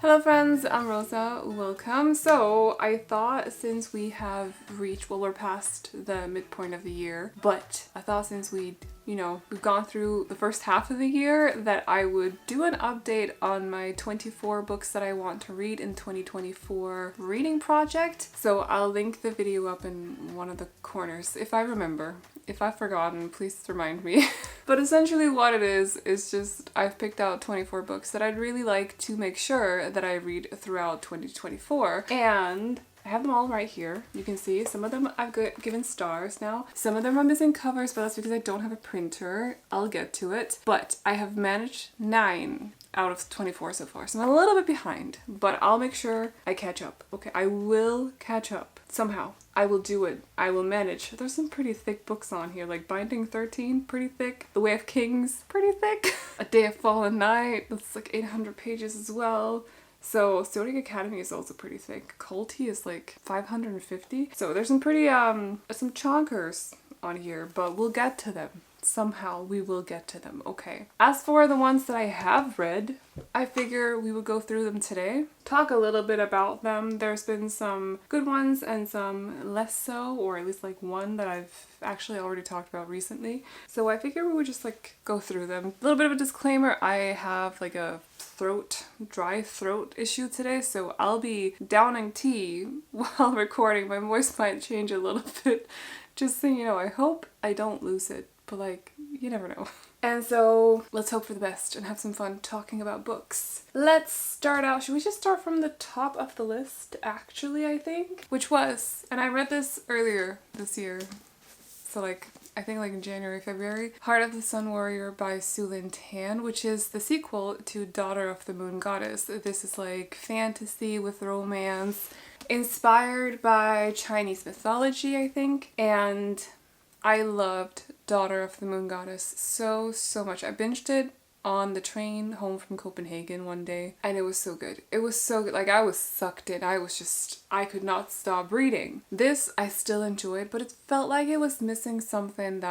Hello friends, I'm Rosa, welcome. So I thought since we have reached, well, we're past the midpoint of the year, but I thought since we've gone through the first half of the year that I would do an update on my 24 books that I want to read in 2024 reading project. So I'll link the video up in one of the corners if I remember. If I've forgotten, please remind me. But essentially what it is just I've picked out 24 books that I'd really like to make sure that I read throughout 2024. And I have them all right here. You can see some of them I've given stars now. Some of them are missing covers, but that's because I don't have a printer. I'll get to it. But I have managed 9 out of 24 so far. So I'm a little bit behind, but I'll make sure I catch up. Okay, I will catch up somehow. I will do it. I will manage. There's some pretty thick books on here, like Binding 13, pretty thick. The Way of Kings, pretty thick. A Day of Fallen Night, that's like 800 pages as well. So Zodiac Academy is also pretty thick. Culty is like 550. So there's some pretty, some chonkers on here, but we'll get to them. Somehow we will get to them, okay. As for the ones that I have read, I figure we would go through them today. Talk a little bit about them. There's been some good ones and some less so, or at least like one that I've actually already talked about recently. So I figure we would just like go through them. A little bit of a disclaimer, I have like a dry throat issue today, so I'll be downing tea while recording. My voice might change a little bit, just so you know. I hope I don't lose it, but like, you never know. And so let's hope for the best and have some fun talking about books. Let's start out, should we just start from the top of the list actually, I think? Which was, and I read this earlier this year, so like I think like in January, February, Heart of the Sun Warrior by Su Lin Tan, which is the sequel to Daughter of the Moon Goddess. This is like fantasy with romance, inspired by Chinese mythology, I think, and I loved Daughter of the Moon Goddess so much. I binged it on the train home from Copenhagen one day, and it was so good. It was so good. Like, I was sucked in. I could not stop reading. This I still enjoyed, but it felt like it was missing something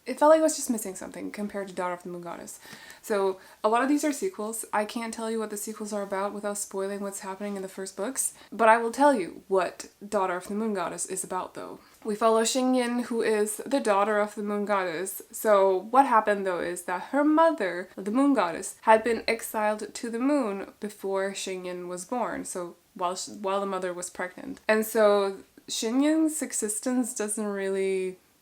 it felt like it was just missing something compared to Daughter of the Moon Goddess. So a lot of these are sequels. I can't tell you what the sequels are about without spoiling what's happening in the first books, but I will tell you what Daughter of the Moon Goddess is about though. We follow Xingyin, who is the daughter of the Moon Goddess. So what happened though is that her mother, the Moon Goddess, had been exiled to the moon before Xingyin was born. So while the mother was pregnant. And so Xingyin's existence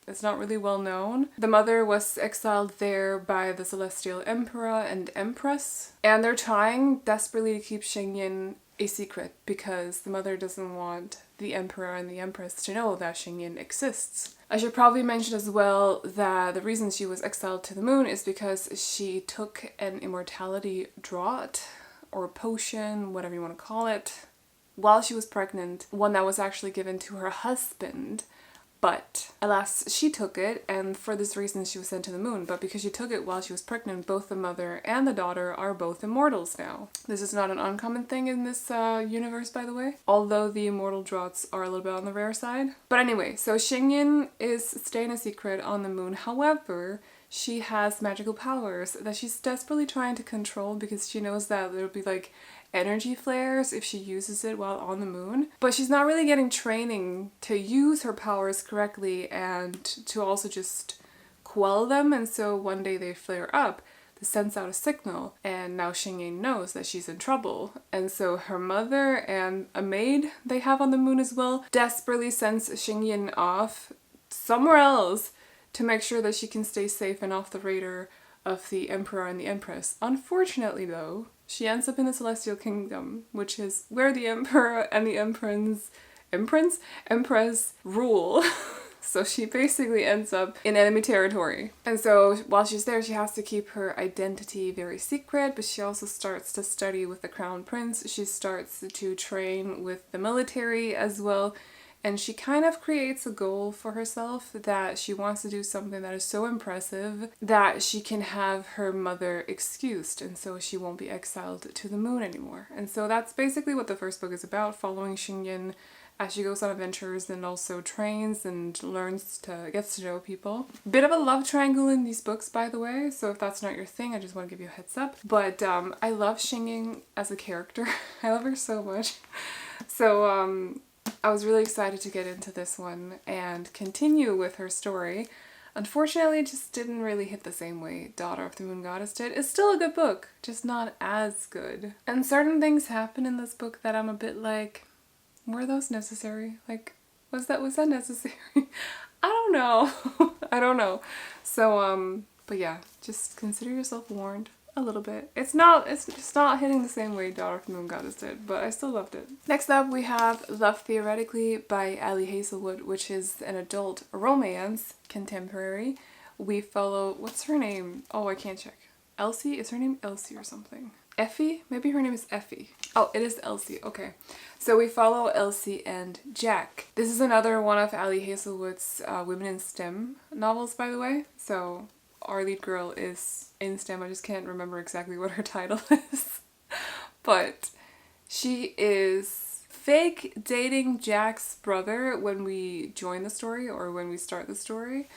it's not really well known. The mother was exiled there by the Celestial Emperor and Empress, and they're trying desperately to keep Xingyin a secret because the mother doesn't want the Emperor and the Empress to know that Xingyin exists. I should probably mention as well that the reason she was exiled to the moon is because she took an immortality draught or potion, whatever you want to call it, while she was pregnant, one that was actually given to her husband. But alas, she took it, and for this reason she was sent to the moon. But because she took it while she was pregnant, both the mother and the daughter are both immortals now. This is not an uncommon thing in this universe, by the way, although the immortal draughts are a little bit on the rare side. But anyway, so Xingyin is staying a secret on the moon. However, she has magical powers that she's desperately trying to control because she knows that there'll be like energy flares if she uses it while on the moon. But she's not really getting training to use her powers correctly and to also just quell them, and so one day they flare up. This sends out a signal, and now Xingyin knows that she's in trouble. And so her mother and a maid they have on the moon as well desperately sends Xingyin off somewhere else to make sure that she can stay safe and off the radar of the Emperor and the Empress. Unfortunately though, she ends up in the Celestial Kingdom, which is where the Emperor and the Empress rule. So she basically ends up in enemy territory. And so while she's there, she has to keep her identity very secret, but she also starts to study with the Crown Prince. She starts to train with the military as well. And she kind of creates a goal for herself that she wants to do something that is so impressive that she can have her mother excused, and so she won't be exiled to the moon anymore. And so that's basically what the first book is about, following Xingyin as she goes on adventures and also trains and gets to know people. Bit of a love triangle in these books, by the way, so if that's not your thing, I just want to give you a heads up. But I love Xingying as a character. I love her so much. So I was really excited to get into this one and continue with her story. Unfortunately, it just didn't really hit the same way Daughter of the Moon Goddess did. It's still a good book, just not as good. And certain things happen in this book that I'm a bit like, were those necessary? Like, was that necessary? I don't know. I don't know. So, but yeah, just consider yourself warned a little bit. It's just not hitting the same way Daughter of the Moon Goddess did, but I still loved it. Next up, we have Love Theoretically by Ali Hazelwood, which is an adult romance contemporary. We follow, what's her name? Oh, I can't check. Elsie? Is her name Elsie or something? Effie? Maybe her name is Effie. Oh, it is Elsie. Okay. So we follow Elsie and Jack. This is another one of Ali Hazelwood's Women in STEM novels, by the way. So our lead girl is in STEM. I just can't remember exactly what her title is. But she is fake dating Jack's brother when we join the story or when we start the story.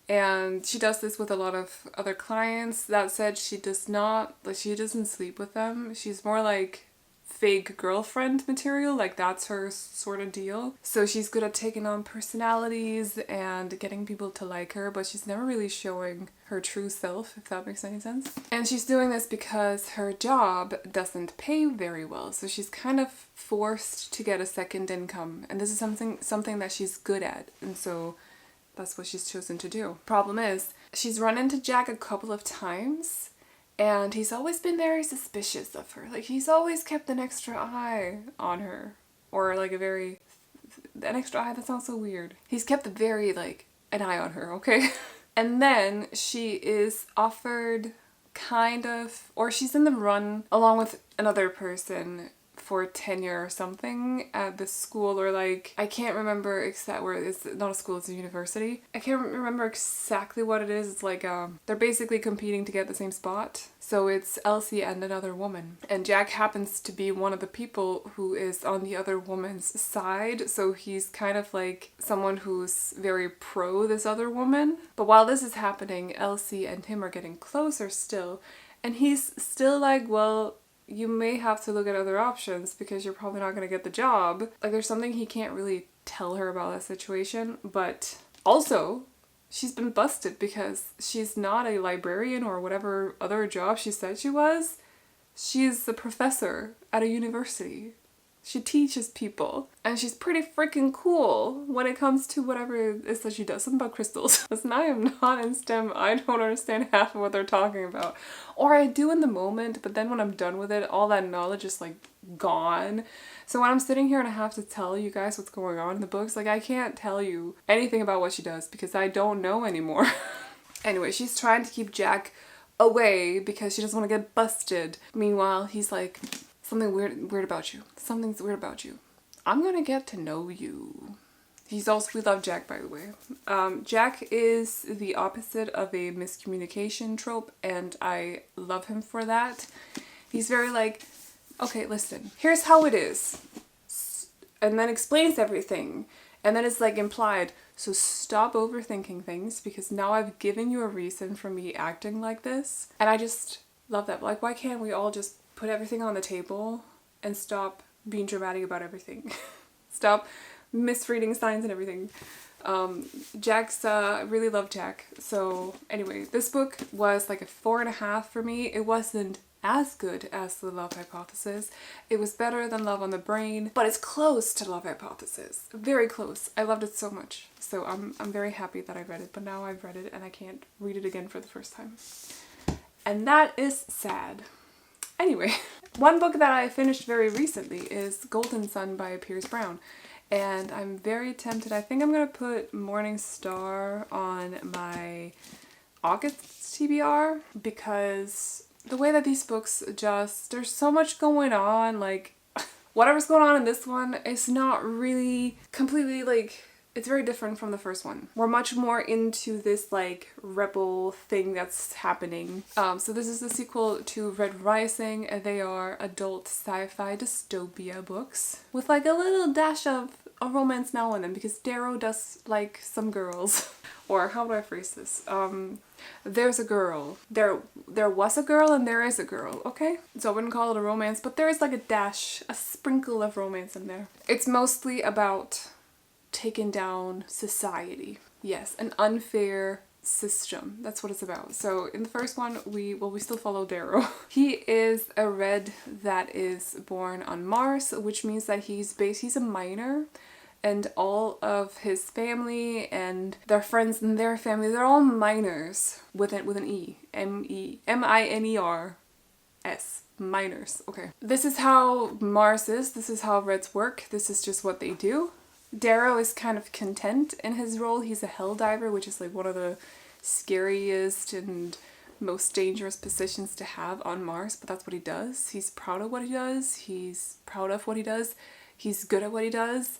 And she does this with a lot of other clients. That said, she doesn't sleep with them. She's more like fake girlfriend material, like that's her sort of deal. So she's good at taking on personalities and getting people to like her, but she's never really showing her true self, if that makes any sense. And she's doing this because her job doesn't pay very well, so she's kind of forced to get a second income, and this is something that she's good at, and so that's what she's chosen to do. Problem is, she's run into Jack a couple of times, and he's always been very suspicious of her. Like, he's always kept an extra eye on her. Or, like, an extra eye, that sounds so weird. He's kept an eye on her, okay? And then she is offered or she's in the run along with another person for tenure or something at the school, or like, I can't remember where it's not a school, it's a university. I can't remember exactly what it is. It's like, they're basically competing to get the same spot. So it's Elsie and another woman. And Jack happens to be one of the people who is on the other woman's side. So he's kind of like someone who's very pro this other woman. But while this is happening, Elsie and him are getting closer still. And he's still like, well, you may have to look at other options because you're probably not going to get the job. Like, there's something he can't really tell her about that situation. But also, she's been busted because she's not a librarian or whatever other job she said she was. She's a professor at a university. She teaches people. And she's pretty freaking cool when it comes to whatever it is that she does. Something about crystals. Listen, I am not in STEM. I don't understand half of what they're talking about. Or I do in the moment, but then when I'm done with it, all that knowledge is like gone. So when I'm sitting here and I have to tell you guys what's going on in the books, like, I can't tell you anything about what she does because I don't know anymore. Anyway, she's trying to keep Jack away because she doesn't want to get busted. Meanwhile, he's like, something weird about you. Something's weird about you. I'm gonna get to know you. We love Jack, by the way. Jack is the opposite of a miscommunication trope, and I love him for that. He's very like, okay, listen, here's how it is. And then explains everything. And then it's like implied, so stop overthinking things because now I've given you a reason for me acting like this. And I just love that. Like, why can't we all just put everything on the table and stop being dramatic about everything? Stop misreading signs and everything. I really love Jack. So anyway, this book was like a 4.5 for me. It wasn't as good as The Love Hypothesis. It was better than Love on the Brain, but it's close to Love Hypothesis. Very close. I loved it so much. So I'm very happy that I read it, but now I've read it and I can't read it again for the first time. And that is sad. Anyway, one book that I finished very recently is Golden Sun by Piers Brown. And I'm very tempted. I think I'm going to put Morning Star on my August TBR because the way that these books there's so much going on. Like, whatever's going on in this one is not really completely like, it's very different from the first one. We're much more into this like rebel thing that's happening. So this is the sequel to Red Rising. They are adult sci-fi dystopia books with like a little dash of a romance now and then, because Darrow does like some girls. Or how do I phrase this? There's a girl. There was a girl and there is a girl, okay? So I wouldn't call it a romance, but there is like a dash, a sprinkle of romance in there. It's mostly about taking down society. Yes, an unfair system. That's what it's about. So in the first one, we still follow Darrow. He is a red that is born on Mars, which means that he's a minor, and all of his family and their friends and their family, they're all minors with an E. M-I-N-E-R-S. Minors. Okay. This is how Mars is. This is how Reds work. This is just what they do. Darrow is kind of content in his role. He's a hell diver, which is like one of the scariest and most dangerous positions to have on Mars, but that's what he does. He's proud of what he does. He's proud of what he does. He's good at what he does.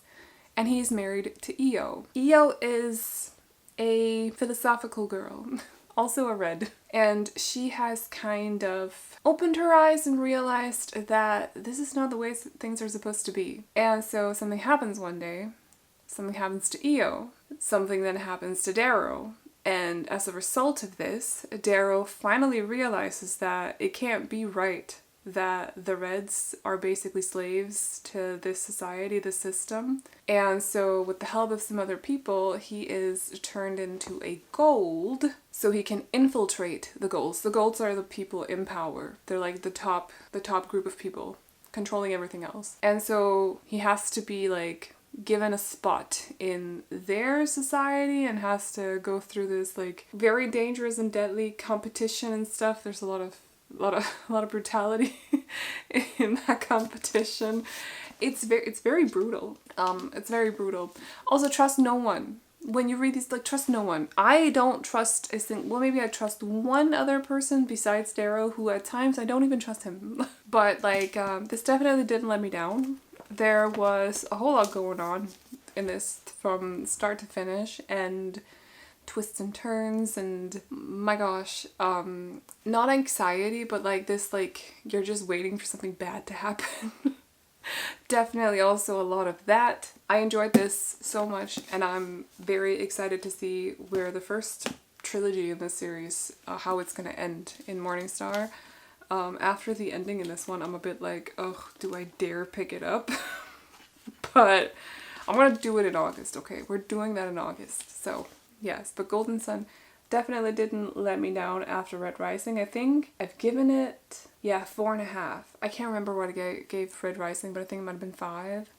And he's married to Io. Io is a philosophical girl, also a red. And she has kind of opened her eyes and realized that this is not the way things are supposed to be. And so something happens one day. Something happens to Io. Something then happens to Darrow. And as a result of this, Darrow finally realizes that it can't be right that the Reds are basically slaves to this society, this system. And so with the help of some other people, he is turned into a gold so he can infiltrate the golds. The golds are the people in power. They're like the top group of people controlling everything else. And so he has to be like given a spot in their society and has to go through this like very dangerous and deadly competition and stuff. There's a lot of brutality in that competition. It's very brutal. It's very brutal. Also, trust no one. When you read these, like, trust no one. I don't trust maybe I trust one other person besides Darrow, who at times I don't even trust him. But like, this definitely didn't let me down. There was a whole lot going on in this from start to finish, and twists and turns, and my gosh, not anxiety, but like this, like, you're just waiting for something bad to happen. Definitely also a lot of that. I enjoyed this so much, and I'm very excited to see where the first trilogy in this series, how it's gonna end in Morningstar. After the ending in this one, I'm a bit like, oh, do I dare pick it up? But I'm gonna do it in August, okay? We're doing that in August, so yes. But Golden Sun definitely didn't let me down after Red Rising. I think I've given it, 4.5. I can't remember what I gave Red Rising, but I think it might have been 5.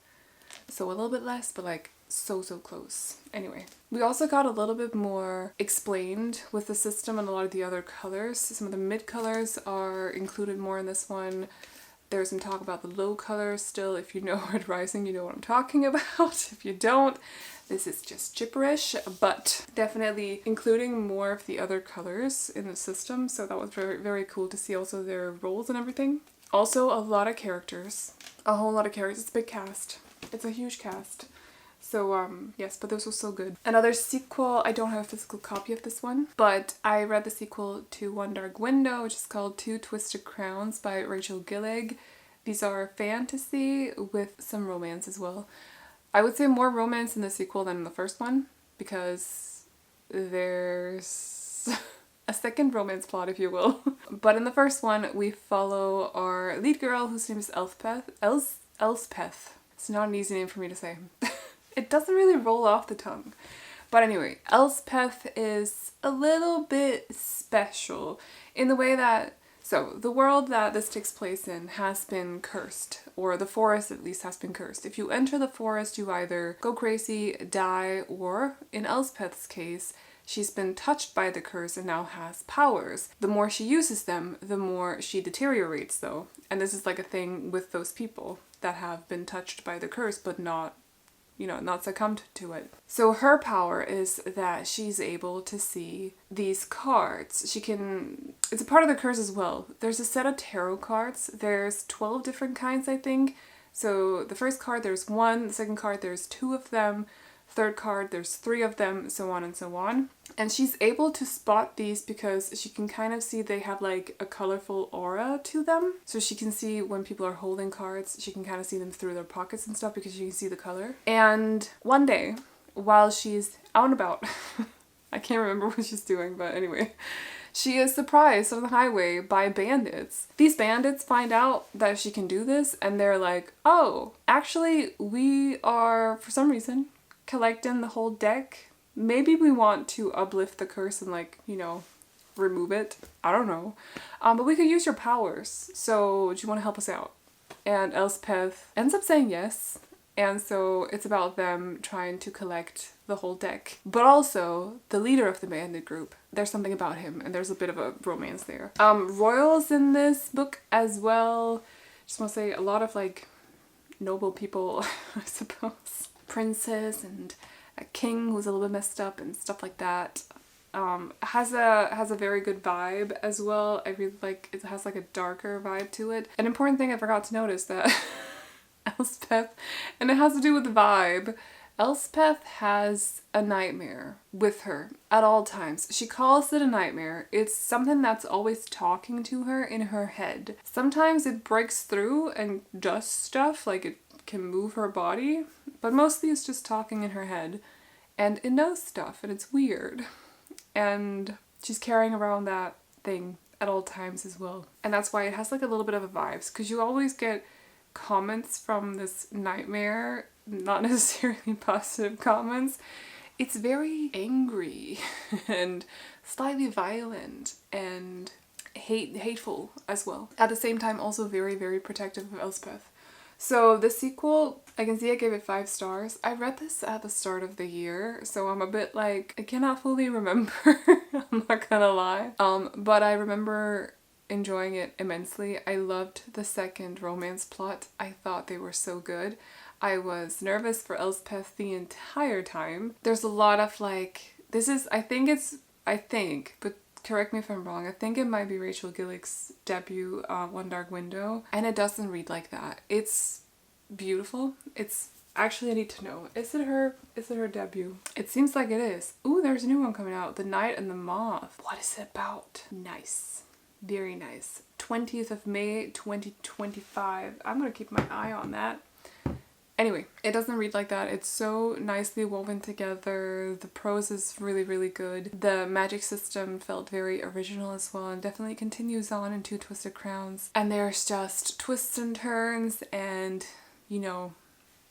So a little bit less, but like so close. Anyway, we also got a little bit more explained with the system and a lot of the other colors. Some of the mid colors are included more in this one. There's some talk about the low colors still. If you know Red Rising, you know what I'm talking about. If you don't, this is just gibberish, but definitely including more of the other colors in the system. So that was very cool to see also their roles and everything. Also a lot of characters, a whole lot of characters. It's a big cast. It's a huge cast. So yes, but this was so good. Another sequel, I don't have a physical copy of this one, but I read the sequel to One Dark Window, which is called Two Twisted Crowns by Rachel Gillig. These are fantasy with some romance as well. I would say more romance in the sequel than in the first one, because there's a second romance plot, if you will. But in the first one, we follow our lead girl, whose name is Elspeth. Elspeth. It's not an easy name for me to say. It doesn't really roll off the tongue. But anyway, Elspeth is a little bit special in the way that, so the world that this takes place in has been cursed, or the forest at least has been cursed. If you enter the forest, you either go crazy, die, or in Elspeth's case, she's been touched by the curse and now has powers. The more she uses them, the more she deteriorates though. And this is like a thing with those people that have been touched by the curse but not succumbed to it. So her power is that she's able to see these cards. It's a part of the curse as well. There's a set of tarot cards. There's 12 different kinds, I think. So the first card, there's 1. The second card, there's 2 of them. Third card, there's 3 of them, so on and so on. And she's able to spot these because she can kind of see they have like a colorful aura to them. So she can see when people are holding cards, she can kind of see them through their pockets and stuff because she can see the color. And one day, while she's out and about, I can't remember what she's doing, but anyway, she is surprised on the highway by bandits. These bandits find out that she can do this and they're like, oh, actually we are, for some reason, collecting the whole deck. Maybe we want to uplift the curse and like, you know, remove it. I don't know. But we could use your powers. So do you want to help us out? And Elspeth ends up saying yes. And so it's about them trying to collect the whole deck. But also, the leader of the bandit group, there's something about him and there's a bit of a romance there. Royals in this book as well. Just want to say a lot of like noble people, I suppose. Princess and a king who's a little bit messed up and stuff like that. Has a very good vibe as well. I really like it. Has like a darker vibe to it. An important thing I forgot to notice that Elspeth, and it has to do with the vibe. Elspeth has a nightmare with her at all times. She calls it a nightmare. It's something that's always talking to her in her head. Sometimes it breaks through and does stuff, like it can move her body, but mostly it's just talking in her head, and it knows stuff, and it's weird. And she's carrying around that thing at all times as well. And that's why it has like a little bit of a vibes, because you always get comments from this nightmare, not necessarily positive comments. It's very angry and slightly violent and hateful as well. At the same time, also very, very protective of Elspeth. So the sequel, I can see I gave it 5 stars. I read this at the start of the year, so I'm a bit like, I cannot fully remember, I'm not gonna lie. But I remember enjoying it immensely. I loved the second romance plot. I thought they were so good. I was nervous for Elspeth the entire time. There's a lot of like, I think, but correct me if I'm wrong, I think it might be Rachel Gillick's debut, One Dark Window, and it doesn't read like that. It's beautiful. It's actually, I need to know, is it her debut? It seems like it is. Ooh, there's a new one coming out, The Night and the Moth. What is it about? Nice. Very nice. 20th of May, 2025. I'm gonna keep my eye on that. Anyway, it doesn't read like that. It's so nicely woven together. The prose is really, really good. The magic system felt very original as well, and definitely continues on in Two Twisted Crowns. And there's just twists and turns and, you know,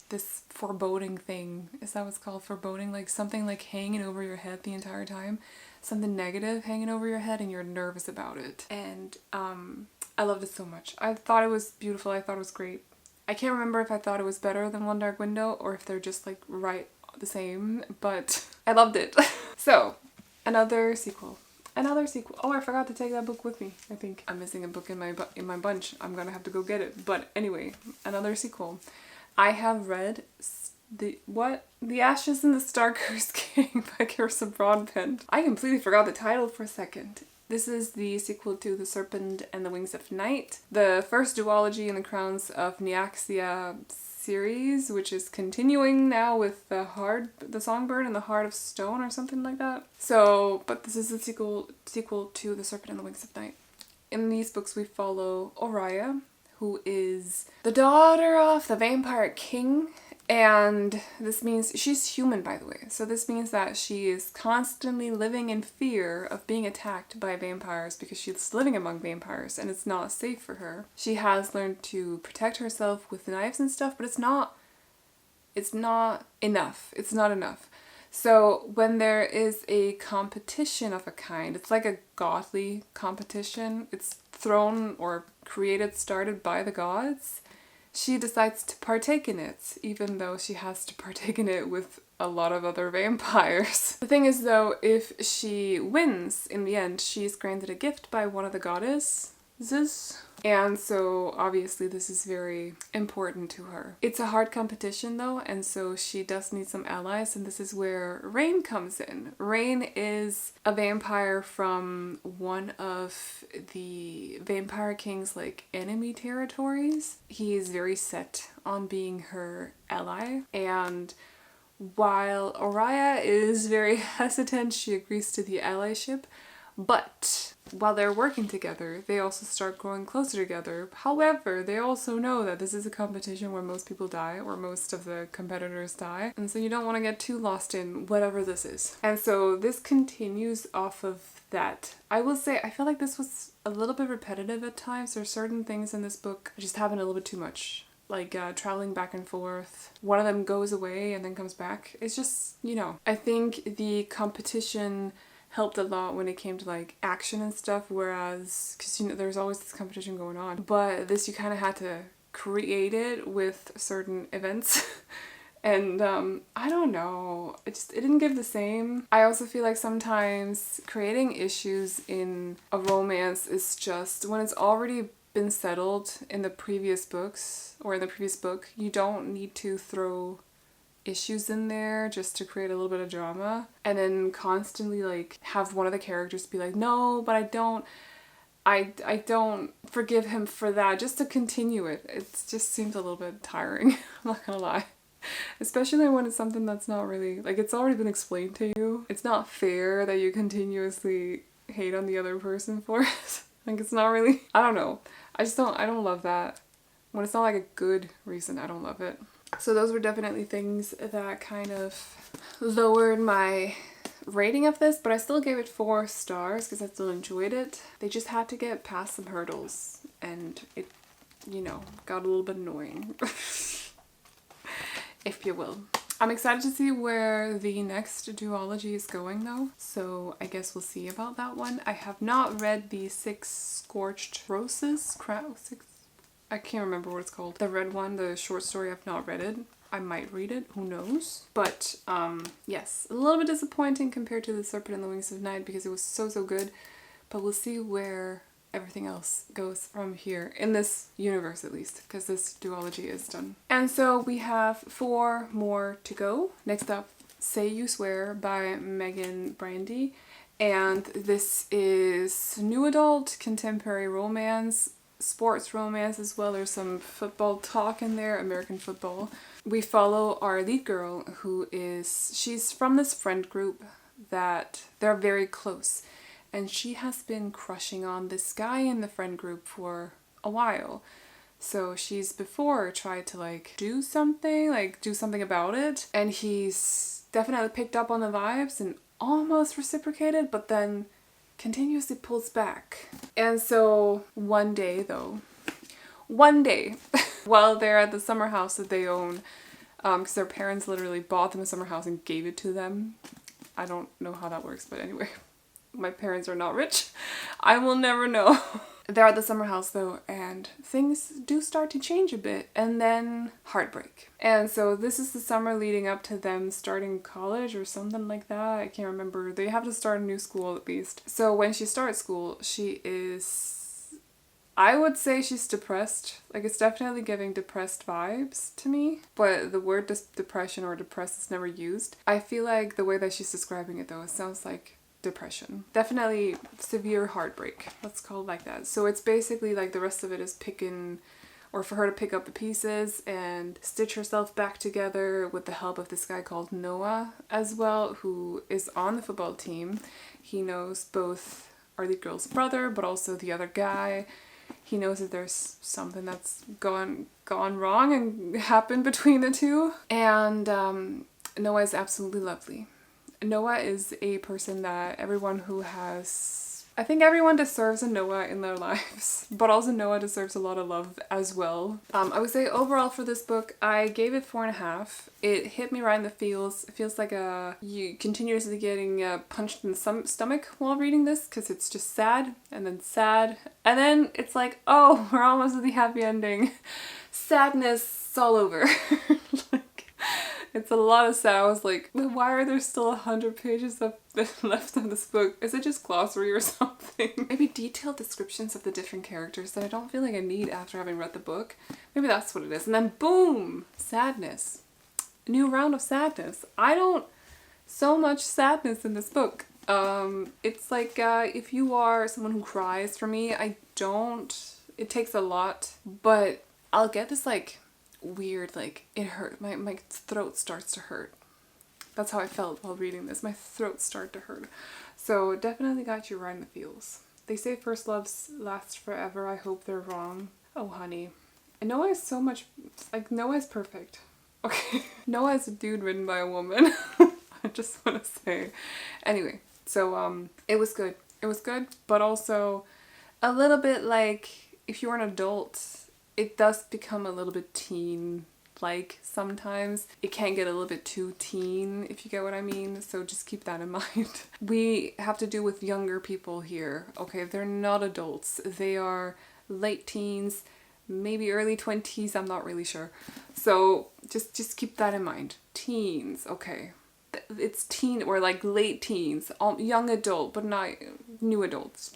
this foreboding thing. Is that what's called? Foreboding? Like something like hanging over your head the entire time. Something negative hanging over your head and you're nervous about it. And I loved it so much. I thought it was beautiful. I thought it was great. I can't remember if I thought it was better than One Dark Window or if they're just like right the same, but I loved it. So, another sequel. Oh, I forgot to take that book with me. I think I'm missing a book in my bunch. I'm gonna have to go get it. But anyway, another sequel. I have read The Ashes in the Star-Cursed King by Kirsten Broadbent. I completely forgot the title for a second. This is the sequel to The Serpent and the Wings of Night, the first duology in the Crowns of Nyaxia series, which is continuing now with the Songbird and the Heart of Stone or something like that. So, but this is the sequel to The Serpent and the Wings of Night. In these books we follow Oriya, who is the daughter of the Vampire King. And this means, she's human by the way, so this means that she is constantly living in fear of being attacked by vampires because she's living among vampires and it's not safe for her. She has learned to protect herself with knives and stuff, but it's not enough. It's not enough. So when there is a competition of a kind, it's like a godly competition, it's thrown or started by the gods, she decides to partake in it, even though she has to partake in it with a lot of other vampires. The thing is though, if she wins in the end, she's granted a gift by one of the goddesses. And so obviously this is very important to her. It's a hard competition though, and so she does need some allies, and this is where Rain comes in. Rain is a vampire from one of the Vampire King's like enemy territories. He is very set on being her ally, and while Oriya is very hesitant, she agrees to the allyship. But while they're working together, they also start growing closer together. However, they also know that this is a competition where most people die, or most of the competitors die. And so you don't want to get too lost in whatever this is. And so this continues off of that. I will say, I feel like this was a little bit repetitive at times. There are certain things in this book that just happen a little bit too much. Like traveling back and forth. One of them goes away and then comes back. It's just, you know. I think the competition helped a lot when it came to like action and stuff, whereas, because you know there's always this competition going on, but this you kind of had to create it with certain events. And I don't know, it didn't give the same. I also feel like sometimes creating issues in a romance is just when it's already been settled in the previous books or in the previous book, you don't need to throw issues in there just to create a little bit of drama and then constantly like have one of the characters be like, no, but I don't forgive him for that, just to continue it. It just seems a little bit tiring. I'm not gonna lie. Especially when it's something that's not really, like, it's already been explained to you. It's not fair that you continuously hate on the other person for it. Like, it's not really, I don't know. I don't love that. When it's not like a good reason, I don't love it. So those were definitely things that kind of lowered my rating of this, but I still gave it 4 stars because I still enjoyed it. They just had to get past some hurdles and it, you know, got a little bit annoying, if you will. I'm excited to see where the next duology is going though, so I guess we'll see about that one. I have not read the 6 Scorched Roses, I can't remember what it's called. The red one, the short story, I've not read it. I might read it, who knows. But yes, a little bit disappointing compared to The Serpent and the Wings of Night because it was so good. But we'll see where everything else goes from here, in this universe at least, because this duology is done. And so we have 4 more to go. Next up, Say You Swear by Megan Brandy. And this is new adult, contemporary romance, sports romance as well. There's some football talk in there, American football. We follow our lead girl she's from this friend group that they're very close. And she has been crushing on this guy in the friend group for a while. So she's before tried to like do something about it. And he's definitely picked up on the vibes and almost reciprocated, but then continuously pulls back. And so one day while they're at the summer house that they own, because their parents literally bought them a summer house and gave it to them. I don't know how that works, but anyway, my parents are not rich. I will never know. They're at the summer house though, and things do start to change a bit, and then heartbreak. And so this is the summer leading up to them starting college or something like that. I can't remember. They have to start a new school at least. So when she starts school, I would say she's depressed. Like, it's definitely giving depressed vibes to me, but the word depression or depressed is never used. I feel like the way that she's describing it though, it sounds like depression. Definitely severe heartbreak. Let's call it like that. So it's basically like the rest of it is for her to pick up the pieces and stitch herself back together with the help of this guy called Noah as well, who is on the football team. He knows both our lead girl's brother, but also the other guy. He knows that there's something that's gone wrong and happened between the two. And Noah is absolutely lovely. Noah is a person that I think everyone deserves a Noah in their lives, but also Noah deserves a lot of love as well. I would say overall for this book, I gave it 4.5. It hit me right in the feels. It feels like you continuously getting punched in the stomach while reading this, because it's just sad, and then it's like, oh, we're almost at the happy ending. Sadness all over. It's a lot of sad. I was like, why are there still 100 pages left of this book? Is it just glossary or something? Maybe detailed descriptions of the different characters that I don't feel like I need after having read the book. Maybe that's what it is. And then boom! Sadness. A new round of sadness. So much sadness in this book. It's like, if you are someone who cries, for me, it takes a lot, but I'll get this like weird, like, it hurt, my throat starts to hurt That's how I felt while reading this. My throat started to hurt. So definitely got you right in the feels. They say first loves last forever. I hope they're wrong. Oh, honey. And Noah is so much, like, Noah is perfect. Okay. Noah is a dude written by a woman. I just want to say. Anyway, so it was good. It was good, but also a little bit like, if you're an adult, it does become a little bit teen-like sometimes. It can get a little bit too teen, if you get what I mean, so just keep that in mind. We have to do with younger people here, okay? They're not adults. They are late teens, maybe early 20s, I'm not really sure. So just keep that in mind. Teens, okay. It's teen or like late teens, young adult, but not new adults.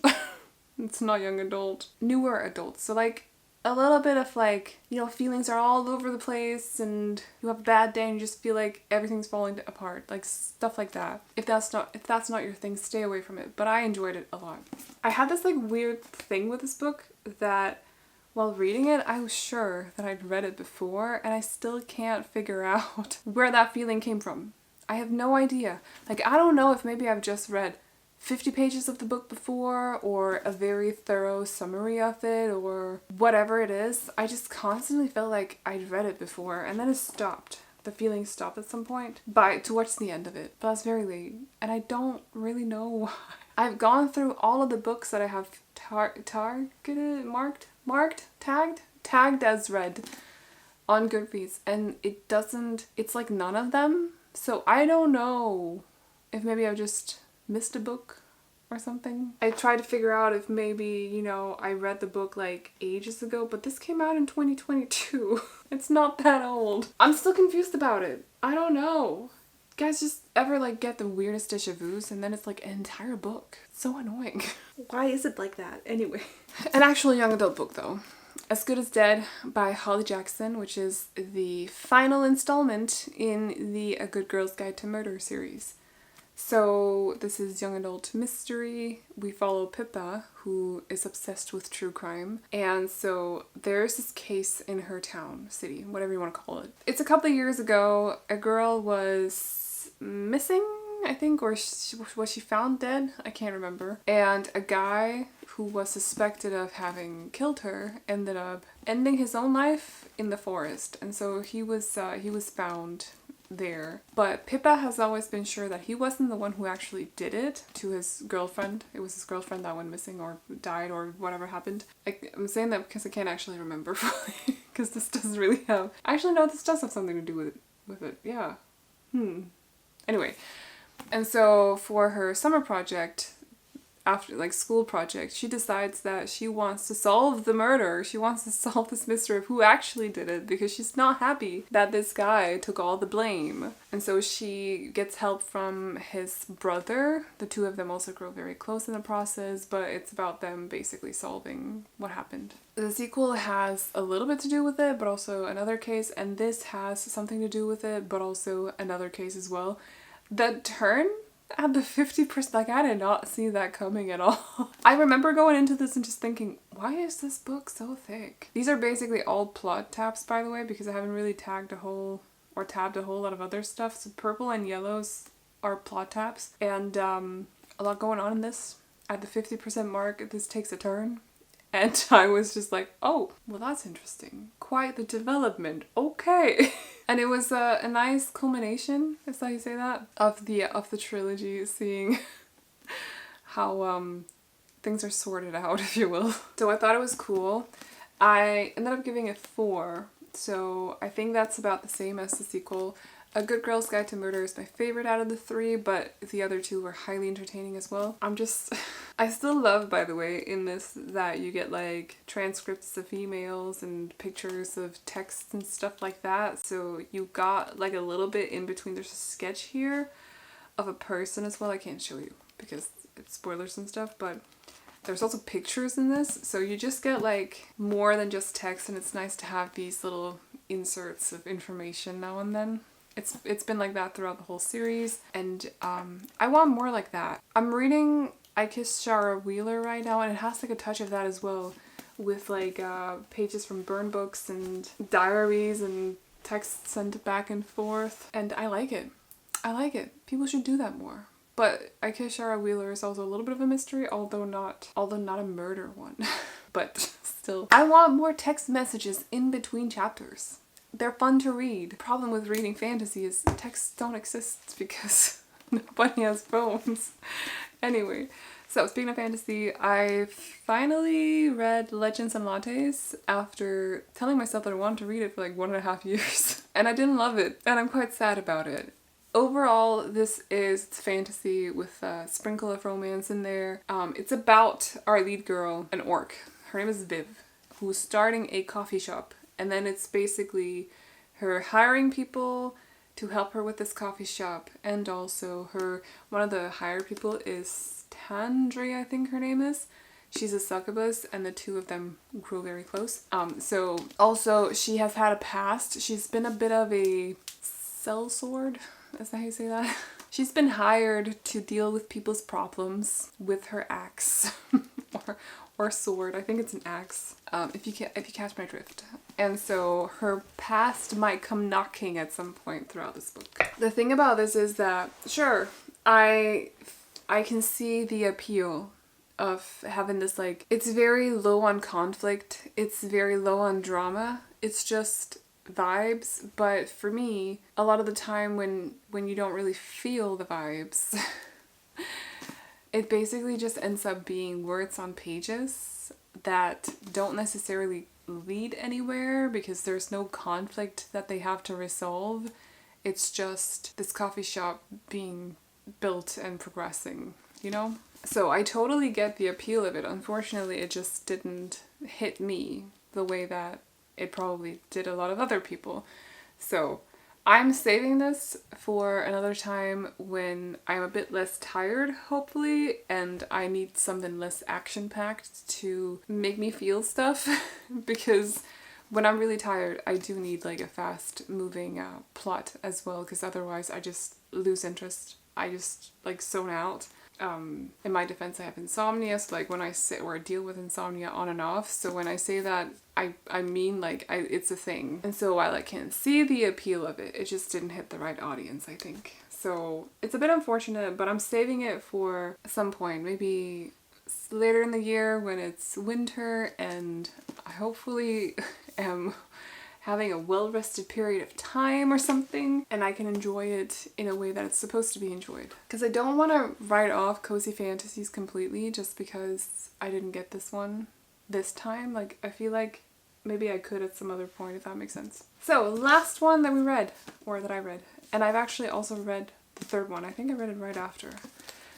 It's not young adult, newer adults. So like a little bit of like, you know, feelings are all over the place and you have a bad day and you just feel like everything's falling apart, like stuff like that. If that's not your thing, stay away from it. But I enjoyed it a lot. I had this like weird thing with this book that while reading it, I was sure that I'd read it before and I still can't figure out where that feeling came from. I have no idea. Like, I don't know if maybe I've just read 50 pages of the book before or a very thorough summary of it or whatever it is. I just constantly felt like I'd read it before and then it stopped. The feeling stopped at some point towards the end of it, but that's very late and I don't really know why. I've gone through all of the books that I have tagged as read on Goodreads and it's like none of them. So I don't know if maybe I've just missed a book or something. I tried to figure out if maybe, you know, I read the book like ages ago, but this came out in 2022. It's not that old. I'm still confused about it. I don't know. You guys just ever like get the weirdest deja vus and then it's like an entire book. It's so annoying. Why is it like that? Anyway. An actual young adult book though. As Good as Dead by Holly Jackson, which is the final installment in the A Good Girl's Guide to Murder series. So this is young adult mystery. We follow Pippa, who is obsessed with true crime. And so there's this case in her town, city, whatever you want to call it. It's a couple of years ago. A girl was missing, I think, or was she found dead? I can't remember. And a guy who was suspected of having killed her ended up ending his own life in the forest. And so he was found there. But Pippa has always been sure that he wasn't the one who actually did it to his girlfriend. It was his girlfriend that went missing or died or whatever happened. I'm saying that because I can't actually remember fully, because this doesn't really have... Actually, no, this does have something to do with it. Yeah. Anyway. And so for her summer project, after like school project, she decides that she wants to solve the murder. She wants to solve this mystery of who actually did it because she's not happy that this guy took all the blame. And so she gets help from his brother. The two of them also grow very close in the process, but it's about them basically solving what happened. The sequel has a little bit to do with it, but also another case, and this has something to do with it, but also another case as well. The turn at the 50%, like I did not see that coming at all. I remember going into this and just thinking, why is this book so thick? These are basically all plot tabs, by the way, because I haven't really tabbed a whole lot of other stuff. So purple and yellows are plot tabs, and a lot going on in this. At the 50% mark, this takes a turn. And I was just like, oh, well that's interesting. Quite the development, okay. And it was a nice culmination, is that how you say that? Of the trilogy, seeing how things are sorted out, if you will. So I thought it was cool. I ended up giving it 4, so I think that's about the same as the sequel. A Good Girl's Guide to Murder is my favorite out of the 3, but the other 2 were highly entertaining as well. I still love, by the way, in this that you get like transcripts of emails and pictures of texts and stuff like that. So you got like a little bit in between. There's a sketch here of a person as well. I can't show you because it's spoilers and stuff, but there's also pictures in this. So you just get like more than just text, and it's nice to have these little inserts of information now and then. It's been like that throughout the whole series, and I want more like that. I'm reading I Kissed Shara Wheeler right now, and it has like a touch of that as well, with like pages from burn books and diaries and texts sent back and forth, and I like it. I like it. People should do that more. But I Kiss Shara Wheeler is also a little bit of a mystery, although not a murder one. But still. I want more text messages in between chapters. They're fun to read. The problem with reading fantasy is texts don't exist because nobody has phones. Anyway, so speaking of fantasy, I finally read Legends and Lattes after telling myself that I wanted to read it for like 1.5 years. And I didn't love it, and I'm quite sad about it. Overall, this is fantasy with a sprinkle of romance in there. It's about our lead girl, an orc. Her name is Viv, who's starting a coffee shop. And then it's basically her hiring people to help her with this coffee shop. And also one of the hired people is Tandre, I think her name is. She's a succubus, and the two of them grow very close. So also she has had a past. She's been a bit of a sellsword. Is that how you say that? She's been hired to deal with people's problems with her axe or sword. I think it's an axe. If you catch my drift. And so her past might come knocking at some point throughout this book. The thing about this is that sure, I can see the appeal of having this, like, it's very low on conflict. It's very low on drama. It's just vibes. But for me, a lot of the time when you don't really feel the vibes, it basically just ends up being words on pages that don't necessarily lead anywhere because there's no conflict that they have to resolve. It's just this coffee shop being built and progressing, you know? So I totally get the appeal of it. Unfortunately, it just didn't hit me the way that it probably did a lot of other people. So I'm saving this for another time when I'm a bit less tired, hopefully, and I need something less action-packed to make me feel stuff. Because when I'm really tired, I do need like a fast-moving plot as well, because otherwise I just lose interest. I just like zone out. In my defense, I have insomnia, so like when I sit or deal with insomnia on and off, so when I say that, I mean like it's a thing. And so while I can see the appeal of it, it just didn't hit the right audience, I think. So it's a bit unfortunate, but I'm saving it for some point, maybe later in the year when it's winter and I hopefully am having a well-rested period of time or something, and I can enjoy it in a way that it's supposed to be enjoyed. Because I don't want to write off cozy fantasies completely just because I didn't get this one this time. Like, I feel like maybe I could at some other point, if that makes sense. So, last one that we read, or that I read, and I've actually also read the third one. I think I read it right after.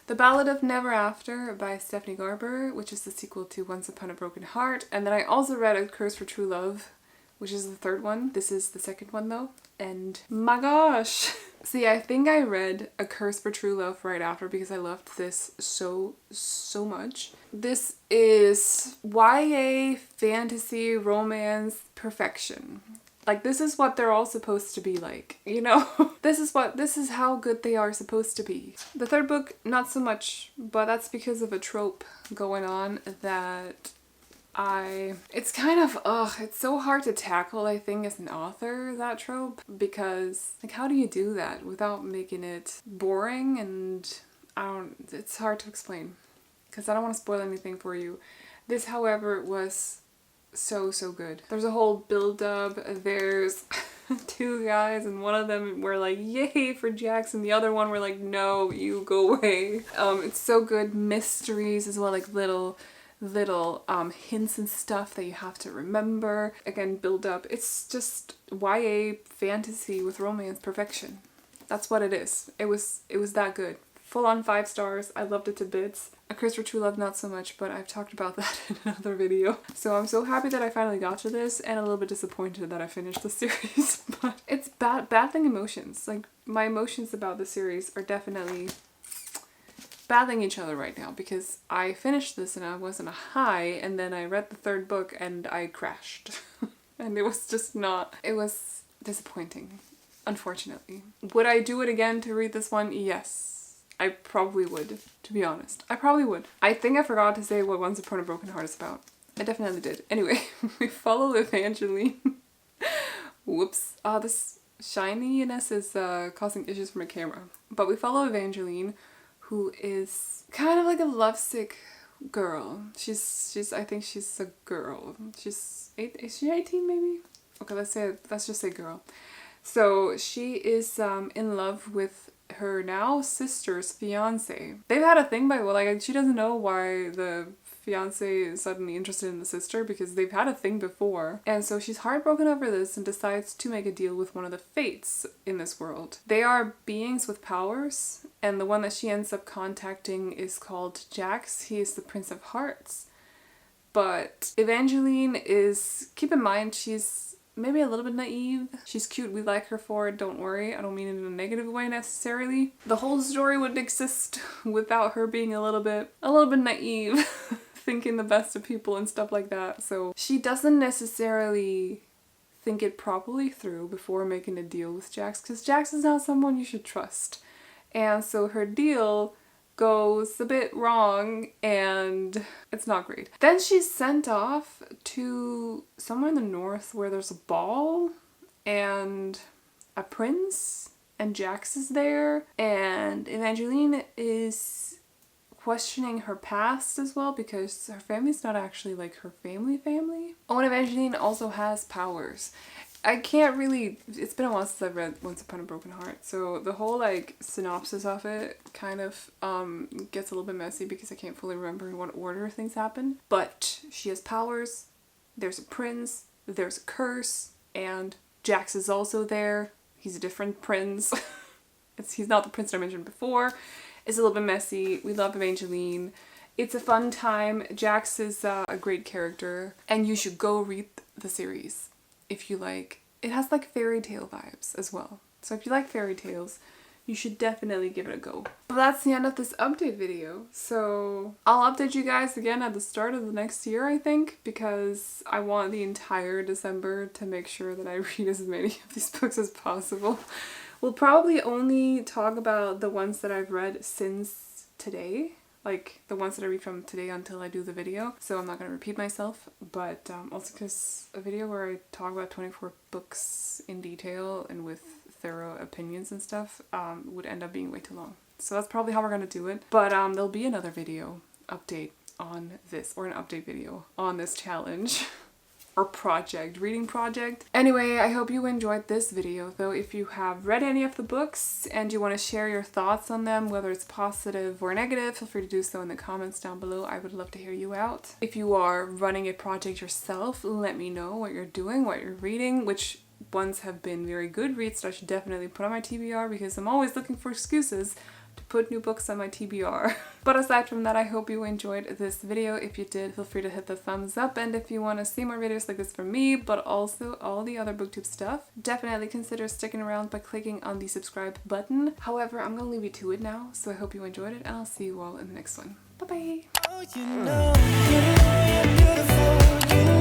The Ballad of Never After by Stephanie Garber, which is the sequel to Once Upon a Broken Heart. And then I also read A Curse for True Love, which is the third one. This is the second one though. And my gosh. See, I think I read A Curse for True Love right after because I loved this so much. This is YA fantasy romance perfection. Like, this is what they're all supposed to be like, you know? This is how good they are supposed to be. The third book, not so much, but that's because of a trope going on that it's kind of, it's so hard to tackle, I think, as an author, that trope, because, like, how do you do that without making it boring? And it's hard to explain, because I don't want to spoil anything for you. This, however, was so good. There's a whole build-up. There's two guys, and one of them were like, yay for Jax, and the other one were like, no, you go away. It's so good. Mysteries as well, like little hints and stuff that you have to remember. Again, build up. It's just YA fantasy with romance perfection. That's what it is. It was that good. Full on 5 stars. I loved it to bits. A Curse for True Love, not so much, but I've talked about that in another video. So I'm so happy that I finally got to this, and a little bit disappointed that I finished the series. But it's battling emotions. Like, my emotions about the series are definitely battling each other right now, because I finished this and I was on a high, and then I read the third book and I crashed. And it was just not, it was disappointing, unfortunately. Would I do it again to read this one? Yes. I probably would, to be honest. I probably would. I think I forgot to say what Once Upon a Broken Heart is about. I definitely did. Anyway, we follow Evangeline. Whoops. shininess is causing issues for my camera. But we follow Evangeline, who is kind of like a lovesick girl. She's I think she's a girl. Is she 18 maybe? Okay, let's just say girl. So she is in love with her now sister's fiance. They've had a thing by, well, like, she doesn't know why the fiance is suddenly interested in the sister because they've had a thing before. And so she's heartbroken over this and decides to make a deal with one of the fates in this world. They are beings with powers, and the one that she ends up contacting is called Jax. He is the Prince of Hearts. But Evangeline is, keep in mind, she's maybe a little bit naive. She's cute, we like her for it, don't worry. I don't mean it in a negative way necessarily. The whole story wouldn't exist without her being a little bit naive, thinking the best of people and stuff like that. So she doesn't necessarily think it properly through before making a deal with Jax, because Jax is not someone you should trust. And so her deal goes a bit wrong and it's not great. Then she's sent off to somewhere in the north where there's a ball and a prince, and Jax is there, and Evangeline is questioning her past as well because her family's not actually like her family. Oh, and Evangeline also has powers. I can't really, it's been a while since I've read Once Upon a Broken Heart, so the whole like synopsis of it kind of gets a little bit messy because I can't fully remember in what order things happen. But she has powers, there's a prince, there's a curse, and Jax is also there. He's a different prince. He's not the prince that I mentioned before. It's a little bit messy. We love Evangeline. It's a fun time. Jax is a great character, and you should go read the series. If you like, it has like fairy tale vibes as well. So if you like fairy tales, you should definitely give it a go. But that's the end of this update video. So I'll update you guys again at the start of the next year, I think, because I want the entire December to make sure that I read as many of these books as possible. We'll probably only talk about the ones that I've read since today. Like the ones that I read from today until I do the video, so I'm not going to repeat myself, but also because a video where I talk about 24 books in detail and with thorough opinions and stuff would end up being way too long. So that's probably how we're going to do it, but there'll be another video update on this, or an update video on this challenge. Or project, reading project. Anyway, I hope you enjoyed this video, though. If you have read any of the books and you want to share your thoughts on them, whether it's positive or negative, feel free to do so in the comments down below. I would love to hear you out. If you are running a project yourself, let me know what you're doing, what you're reading, which ones have been very good reads that I should definitely put on my TBR, because I'm always looking for excuses to put new books on my TBR. But aside from that, I hope you enjoyed this video. If you did, feel free to hit the thumbs up, and if you want to see more videos like this from me, but also all the other booktube stuff, definitely consider sticking around by clicking on the subscribe button. However, I'm gonna leave you to it now, so I hope you enjoyed it, and I'll see you all in the next one. Bye bye! Oh, you know, you're beautiful,